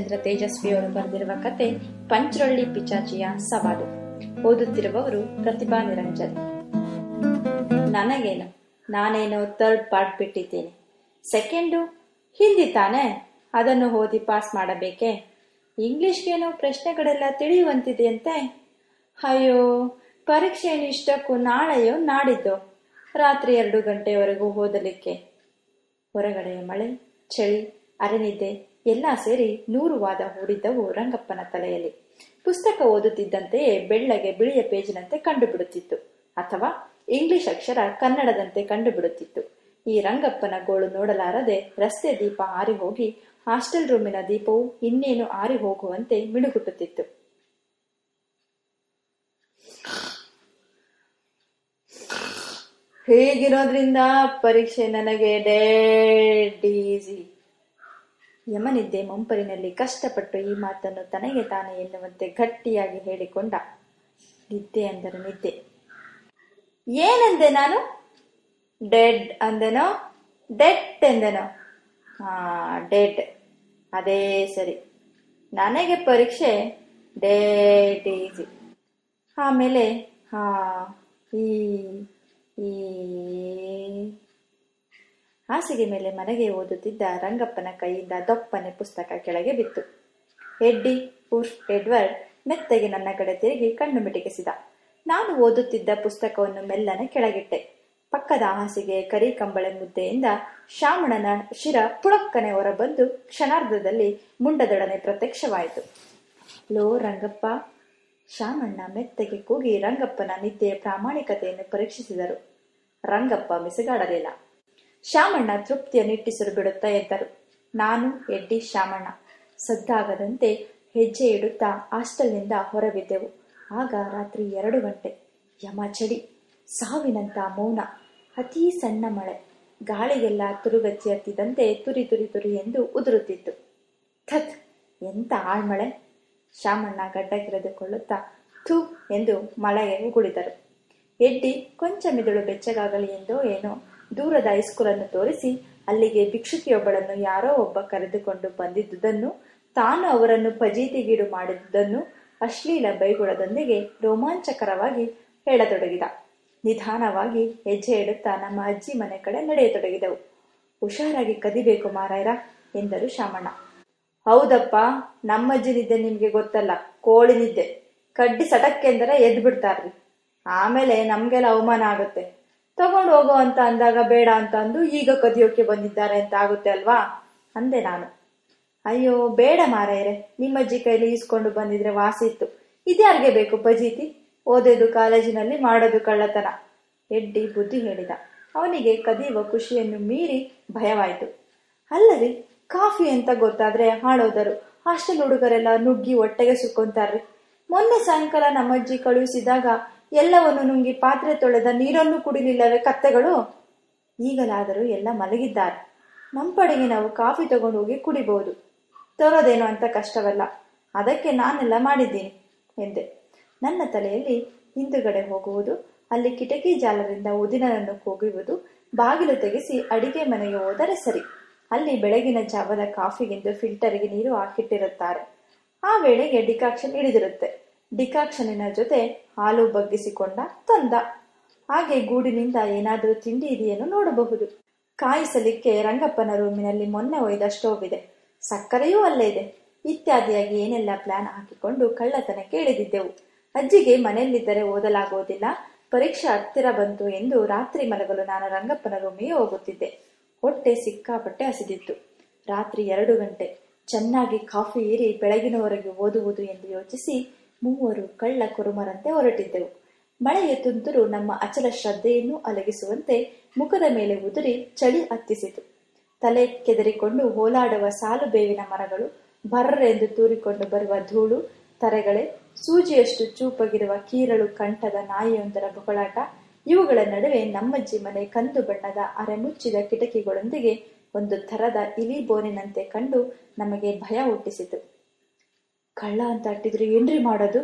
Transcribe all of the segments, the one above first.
ರಾಮಚಂದ್ರ ತೇಜಸ್ವಿಯವರು ಬರೆದಿರುವ ಕತೆ ಪಂಚರೊಳ್ಳಿ ಪಿಚಾಚಿಯ ಸವಾಲು. ಓದುತ್ತಿರುವವರು ಪ್ರತಿಭಾ ನಿರಂಜನ್. ನನಗೇನು, ನಾನೇನೋ ಥರ್ಡ್ ಪಾರ್ಟ್ ಬಿಟ್ಟಿದ್ದೇನೆ. ಸೆಕೆಂಡು ಹಿಂದಿ ತಾನೆ, ಅದನ್ನು ಓದಿ ಪಾಸ್ ಮಾಡಬೇಕೆ? ಇಂಗ್ಲಿಷ್ಗೇನೋ ಪ್ರಶ್ನೆಗಳೆಲ್ಲ ತಿಳಿಯುವಂತಿದೆಯಂತೆ. ಅಯ್ಯೋ, ಪರೀಕ್ಷೆ ಇಷ್ಟಕ್ಕೂ ನಾಳೆಯೋ ನಾಡಿದ್ದೋ ರಾತ್ರಿ 2 ಗಂಟೆಯವರೆಗೂ ಓದಲಿಕ್ಕೆ. ಹೊರಗಡೆ ಮಳೆ, ಚಳಿ, ಅರೆನಿದ್ದೆ ಎಲ್ಲ ಸೇರಿ 100 ವಾದ ಹೂಡಿದ್ದವು ರಂಗಪ್ಪನ ತಲೆಯಲ್ಲಿ. ಪುಸ್ತಕ ಓದುತ್ತಿದ್ದಂತೆಯೇ ಬೆಳ್ಳಗೆ ಬಿಳಿಯ ಪೇಜಿನಂತೆ ಕಂಡುಬಿಡುತ್ತಿತ್ತು, ಅಥವಾ ಇಂಗ್ಲಿಷ್ ಅಕ್ಷರ ಕನ್ನಡದಂತೆ ಕಂಡುಬಿಡುತ್ತಿತ್ತು. ಈ ರಂಗಪ್ಪನ ಗೋಳು ನೋಡಲಾರದೆ ರಸ್ತೆ ದೀಪ ಆರಿ ಹೋಗಿ ಹಾಸ್ಟೆಲ್ ರೂಮಿನ ದೀಪವು ಇನ್ನೇನು ಆರಿ ಹೋಗುವಂತೆ ಮಿಣುಗುಟ್ಟುತ್ತಿತ್ತು. ಹೇಗಿರೋದ್ರಿಂದ ಪರೀಕ್ಷೆ ನನಗೆ ಡೆಡ್ ಈಸಿ. ಯಮನಿದ್ದೆ ಮಂಪರಿನಲ್ಲಿ ಕಷ್ಟಪಟ್ಟು ಈ ಮಾತನ್ನು ತನಗೆ ತಾನೆ ಎನ್ನುವಂತೆ ಗಟ್ಟಿಯಾಗಿ ಹೇಳಿಕೊಂಡ. ನಿದ್ದೆ ಅಂದರೆ ನಿದ್ದೆ. ಏನಂದೆ ನಾನು? ಡೆಡ್ ಅಂದೆನೋ, ಡೆಟ್ ಎಂದೆನೋ? ಡೆಡ್, ಅದೇ ಸರಿ. ನನಗೆ ಪರೀಕ್ಷೆ ಡೆಡ್ ಈಸಿ. ಆಮೇಲೆ ಈ ಹಾಸಿಗೆ ಮೇಲೆ ಮನೆಗೆ ಓದುತ್ತಿದ್ದ ರಂಗಪ್ಪನ ಕೈಯಿಂದ ದಪ್ಪನೆ ಪುಸ್ತಕ ಕೆಳಗೆ ಬಿತ್ತು. ಎಡ್ಡಿ ಉರ್ಫ್ ಎಡ್ವರ್ಡ್ ಮೆತ್ತಗೆ ನನ್ನ ಕಡೆ ತಿರುಗಿ ಕಣ್ಣು ಮಿಟಕಿಸಿದ. ನಾನು ಓದುತ್ತಿದ್ದ ಪುಸ್ತಕವನ್ನು ಮೆಲ್ಲನೆ ಕೆಳಗಿಟ್ಟೆ. ಪಕ್ಕದ ಹಾಸಿಗೆ ಕರಿ ಕಂಬಳೆ ಮುದ್ದೆಯಿಂದ ಶಾಮಣ್ಣನ ಶಿರ ಪುಳಕ್ಕನೆ ಹೊರಬಂದು ಕ್ಷಣಾರ್ಧದಲ್ಲಿ ಮುಂಡದೊಡನೆ ಪ್ರತ್ಯಕ್ಷವಾಯಿತು. ಲೋ ರಂಗಪ್ಪ, ಶಾಮಣ್ಣ ಮೆತ್ತಗೆ ಕೂಗಿ ರಂಗಪ್ಪನ ನಿದ್ದೆಯ ಪ್ರಾಮಾಣಿಕತೆಯನ್ನು ಪರೀಕ್ಷಿಸಿದರು. ರಂಗಪ್ಪ ಮಿಸುಗಾಡಲಿಲ್ಲ. ಶಾಮಣ್ಣ ತೃಪ್ತಿಯ ನಿಟ್ಟಿಸಲು ಬಿಡುತ್ತಾ ಎದ್ದರು. ನಾನು, ಎಡ್ಡಿ, ಶಾಮಣ್ಣ ಸದ್ದಾಗದಂತೆ ಹೆಜ್ಜೆ ಇಡುತ್ತಾ ಹಾಸ್ಟೆಲ್ನಿಂದ ಹೊರಬಿದ್ದೆವು. ಆಗ ರಾತ್ರಿ 2 ಗಂಟೆ. ಯಮ ಚಳಿ, ಸಾವಿನಂತ ಮೌನ, ಅತೀ ಸಣ್ಣ ಮಳೆ. ಗಾಳಿಗೆಲ್ಲ ತುರುಗಚ್ಚಿ ಹತ್ತಿದಂತೆ ತುರಿ ತುರಿ ತುರಿ ಎಂದು ಉದುರುತ್ತಿತ್ತು. ಥತ್, ಎಂತ ಆಳ್ಮಳೆ! ಶಾಮಣ್ಣ ಗಡ್ಡ ಕಿರೆದುಕೊಳ್ಳುತ್ತಾ ಥೂ ಎಂದು ಮಳೆಗೆ ಉಗುಳಿದರು. ಎಡ್ಡಿ ಕೊಂಚ ಮಿದುಳು ಬೆಚ್ಚಗಾಗಲಿ ಎಂದೋ ಏನೋ ದೂರದ ಹೈಸ್ಕೂಲನ್ನು ತೋರಿಸಿ ಅಲ್ಲಿಗೆ ಭಿಕ್ಷುಕಿಯೊಬ್ಬಳನ್ನು ಯಾರೋ ಒಬ್ಬ ಕರೆದುಕೊಂಡು ಬಂದಿದ್ದುದನ್ನು, ತಾನು ಅವರನ್ನು ಫಜೀತಿಗೀಡು ಮಾಡಿದ್ದುದನ್ನು ಅಶ್ಲೀಲ ಬೈಗುಳದೊಂದಿಗೆ ರೋಮಾಂಚಕರವಾಗಿ ಹೇಳತೊಡಗಿದ. ನಿಧಾನವಾಗಿ ಹೆಜ್ಜೆ ಇಡುತ್ತಾ ನಮ್ಮ ಅಜ್ಜಿ ಮನೆ ಕಡೆ ನಡೆಯತೊಡಗಿದವು. ಹುಷಾರಾಗಿ ಕದಿಬೇಕು ಮಾರಾಯರ ಎಂದರು ಶಾಮಣ್ಣ. ಹೌದಪ್ಪ, ನಮ್ಮಜ್ಜಿ ನಿದ್ದೆ ನಿಮ್ಗೆ ಗೊತ್ತಲ್ಲ, ಕೋಳಿ ನಿದ್ದೆ. ಕಡ್ಡಿ ಸಟಕ್ಕೆಂದರೆ ಎದ್ದು ಬಿಡ್ತಾರ್ರಿ. ಆಮೇಲೆ ನಮ್ಗೆಲ್ಲ ಅವಮಾನ ಆಗುತ್ತೆ. ತಗೊಂಡು ಹೋಗೋ ಅಂತ ಅಂದಾಗ ಬೇಡ ಅಂತ ಅಂದು ಈಗ ಕದಿಯೋಕೆ ಬಂದಿದ್ದಾರೆ ಅಂತ ಆಗುತ್ತೆ ಅಲ್ವಾ ಅಂದೆ ನಾನು. ಅಯ್ಯೋ ಬೇಡ ಮಾರಾಯರೆ, ನಿಮ್ಮಜ್ಜಿ ಕೈಲಿ ಈಸ್ಕೊಂಡು ಬಂದಿದ್ರೆ ವಾಸಿ ಇತ್ತು. ಇದ್ಯಾರಿಗೆ ಬೇಕು ಫಜೀತಿ? ಓದೋದು ಕಾಲೇಜಿನಲ್ಲಿ, ಮಾಡೋದು ಕಳ್ಳತನ. ಎಡ್ಡಿ ಬುದ್ಧಿ ಹೇಳಿದ. ಅವನಿಗೆ ಕದಿಯುವ ಖುಷಿಯನ್ನು ಮೀರಿ ಭಯವಾಯಿತು. ಅಲ್ಲರಿ, ಕಾಫಿ ಅಂತ ಗೊತ್ತಾದ್ರೆ ಹಾಳೋದರು. ಹಾಸ್ಟೆಲ್ ಹುಡುಗರೆಲ್ಲ ನುಗ್ಗಿ ಹೊಟ್ಟೆಗೆ ಸುಕ್ಕೊಂತಾರ್ರಿ. ಮೊನ್ನೆ ಸಾಯಂಕಾಲ ನಮ್ಮಜ್ಜಿ ಕಳುಹಿಸಿದಾಗ ಎಲ್ಲವನ್ನು ನುಂಗಿ ಪಾತ್ರೆ ತೊಳೆದ ನೀರನ್ನು ಕುಡಿಲಿಲ್ಲವೇ ಕತ್ತೆಗಳು? ಈಗಲಾದರೂ ಎಲ್ಲ ಮಲಗಿದ್ದಾರೆ. ನಮ್ಮ ಪಡೆಗೆ ನಾವು ಕಾಫಿ ತಗೊಂಡು ಹೋಗಿ ಕುಡಿಬಹುದು. ತರೋದೇನೋ ಅಂತ ಕಷ್ಟವಲ್ಲ, ಅದಕ್ಕೆ ನಾನೆಲ್ಲ ಮಾಡಿದ್ದೀನಿ ಎಂದೆ. ನನ್ನ ತಲೆಯಲ್ಲಿ ಹಿಂದುಗಡೆ ಹೋಗುವುದು, ಅಲ್ಲಿ ಕಿಟಕಿ ಜಾಲರಿಂದ ಉದಿನನ್ನು ಕೂಗುವುದು, ಬಾಗಿಲು ತೆಗೆಸಿ ಅಡಿಗೆ ಮನೆಗೆ ಹೋದರೆ ಸರಿ. ಅಲ್ಲಿ ಬೆಳಗಿನ ಜಾವದ ಕಾಫಿಗೆಂದು ಫಿಲ್ಟರ್ಗೆ ನೀರು ಹಾಕಿಟ್ಟಿರುತ್ತಾರೆ. ಆ ವೇಳೆಗೆ ಡಿಕಾಕ್ಷನ್ ಹಿಡಿದಿರುತ್ತೆ. ಡಿಕಾಕ್ಷನಿನ ಜೊತೆ ಹಾಲು ಬಗ್ಗಿಸಿಕೊಂಡ ತಂದ. ಹಾಗೆ ಗೂಡಿನಿಂದ ಏನಾದರೂ ತಿಂಡಿ ಇದೆಯನ್ನು ನೋಡಬಹುದು. ಕಾಯಿಸಲಿಕ್ಕೆ ರಂಗಪ್ಪನ ರೂಮಿನಲ್ಲಿ ಮೊನ್ನೆ ಒಯ್ದ ಸ್ಟೋವ್ ಇದೆ, ಸಕ್ಕರೆಯೂ ಅಲ್ಲೇ ಇದೆ. ಇತ್ಯಾದಿಯಾಗಿ ಏನೆಲ್ಲ ಪ್ಲಾನ್ ಹಾಕಿಕೊಂಡು ಕಳ್ಳತನಕ್ಕೆ ಇಳಿದಿದ್ದೆವು. ಅಜ್ಜಿಗೆ ಮನೆಯಲ್ಲಿದ್ದರೆ ಓದಲಾಗುವುದಿಲ್ಲ, ಪರೀಕ್ಷೆ ಹತ್ತಿರ ಬಂತು ಎಂದು ರಾತ್ರಿ ಮಲಗಲು ನಾನು ರಂಗಪ್ಪನ ರೂಮಿಗೆ ಹೋಗುತ್ತಿದ್ದೆ. ಹೊಟ್ಟೆ ಸಿಕ್ಕಾಪಟ್ಟೆ ಹಸಿದಿತ್ತು. ರಾತ್ರಿ 2 ಗಂಟೆ. ಚೆನ್ನಾಗಿ ಕಾಫಿ ಏರಿ ಬೆಳಗಿನವರೆಗೆ ಓದುವುದು ಎಂದು ಯೋಚಿಸಿ ಮೂವರು ಕಳ್ಳ ಕುರುಮರಂತೆ ಹೊರಟಿದ್ದೆವು. ಮಳೆಯ ತುಂತುರು ನಮ್ಮ ಅಚಲ ಶ್ರದ್ಧೆಯನ್ನು ಅಲಗಿಸುವಂತೆ ಮುಖದ ಮೇಲೆ ಉದುರಿ ಚಳಿ ಹತ್ತಿಸಿತು. ತಲೆ ಕೆದರಿಕೊಂಡು ಓಲಾಡುವ ಸಾಲು ಬೇವಿನ ಮರಗಳು, ಬರ್ರೆಂದು ತೂರಿಕೊಂಡು ಬರುವ ಧೂಳು ತರೆಗಳೇ, ಸೂಜಿಯಷ್ಟು ಚೂಪಗಿರುವ ಕೀರಳು ಕಂಠದ ನಾಯಿಯೊಂದರ ಬೊಗಳಾಟ, ಇವುಗಳ ನಡುವೆ ನಮ್ಮಜ್ಜಿ ಮನೆ ಕಂದು ಬಣ್ಣದ ಅರೆಮುಚ್ಚಿದ ಕಿಟಕಿಗಳೊಂದಿಗೆ ಒಂದು ಥರದ ಇಲಿ ಬೋನಿನಂತೆ ಕಂಡು ನಮಗೆ ಭಯ ಹುಟ್ಟಿಸಿತು. ಕಳ್ಳ ಅಂತ ಅಟ್ಟಿದ್ರು ಏನ್ರಿ ಮಾಡೋದು?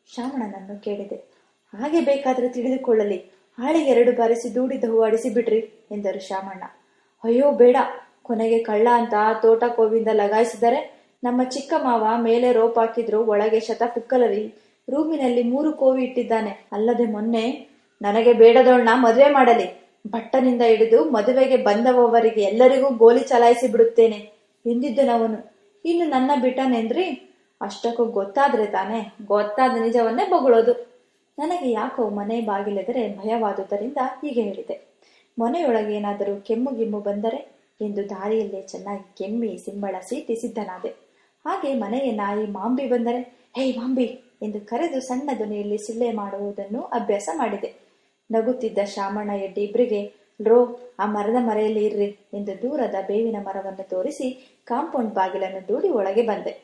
ಶಾಮಣ್ಣನನ್ನು ಕೇಳಿದೆ. ಹಾಗೆ ಬೇಕಾದ್ರೆ ತಿಳಿದುಕೊಳ್ಳಲಿ, ಹಾಳಿಗೆ 2 ಬಾರಿಸಿ ದೂಡಿದ ಹೂ ಅಡಿಸಿ ಬಿಡ್ರಿ ಎಂದರು ಶಾಮಣ್ಣ. ಅಯ್ಯೋ ಬೇಡ, ಕೊನೆಗೆ ಕಳ್ಳ ಅಂತ ತೋಟ ಕೋವಿಂದ ಲಗಾಯಿಸಿದರೆ ನಮ್ಮ ಚಿಕ್ಕ ಮಾವ ಮೇಲೆ ರೋಪ್ ಹಾಕಿದ್ರು, ಒಳಗೆ ಶತಪುಕ್ಕಲರಿ. ರೂಮಿನಲ್ಲಿ 3 ಕೋವಿ ಇಟ್ಟಿದ್ದಾನೆ. ಅಲ್ಲದೆ ಮೊನ್ನೆ ನನಗೆ ಬೇಡದವಳನ್ನ ಮದುವೆ ಮಾಡಲಿ, ಭಟ್ಟನಿಂದ ಹಿಡಿದು ಮದುವೆಗೆ ಬಂದವರಿಗೆ ಎಲ್ಲರಿಗೂ ಗೋಲಿ ಚಲಾಯಿಸಿ ಬಿಡುತ್ತೇನೆ ಎಂದಿದ್ದನವನು. ಇನ್ನು ನನ್ನ ಬಿಟ್ಟನೆಂದ್ರಿ? ಅಷ್ಟಕ್ಕೂ ಗೊತ್ತಾದ್ರೆ ತಾನೆ, ಗೊತ್ತಾದ ನಿಜವನ್ನೇ ಬೊಗಳೋದು. ನನಗೆ ಯಾಕೋ ಮನೆ ಬಾಗಿಲೆದರೆ ಭಯವಾದುದರಿಂದ ಹೀಗೆ ಹೇಳಿದೆ. ಮನೆಯೊಳಗೆ ಏನಾದರೂ ಕೆಮ್ಮು ಗಿಮ್ಮು ಬಂದರೆ ಎಂದು ದಾರಿಯಲ್ಲೇ ಚೆನ್ನಾಗಿ ಕೆಮ್ಮಿ ಸಿಂಬಳ ಸೀಟಿ ಸಿದ್ಧನಾದೆ. ಹಾಗೆ ಮನೆಯ ನಾಯಿ ಮಾಂಬಿ ಬಂದರೆ, ಹೇ ಮಾಂಬಿ ಎಂದು ಕರೆದು ಸಣ್ಣ ಧ್ವನಿಯಲ್ಲಿ ಸಿಳ್ಳೆ ಮಾಡುವುದನ್ನು ಅಭ್ಯಾಸ ಮಾಡಿದೆ. ನಗುತ್ತಿದ್ದ ಶಾಮಣ್ಣ ಎಡ್ಡಿ ಇಬ್ಬರಿಗೆ, ರೋ, ಆ ಮರದ ಮರೆಯಲ್ಲಿ ಇರ್ರಿ ಎಂದು ದೂರದ ಬೇವಿನ ಮರವನ್ನು ತೋರಿಸಿ ಕಾಂಪೌಂಡ್ ಬಾಗಿಲನ್ನು ದೂಡಿ ಒಳಗೆ ಬಂದೆ.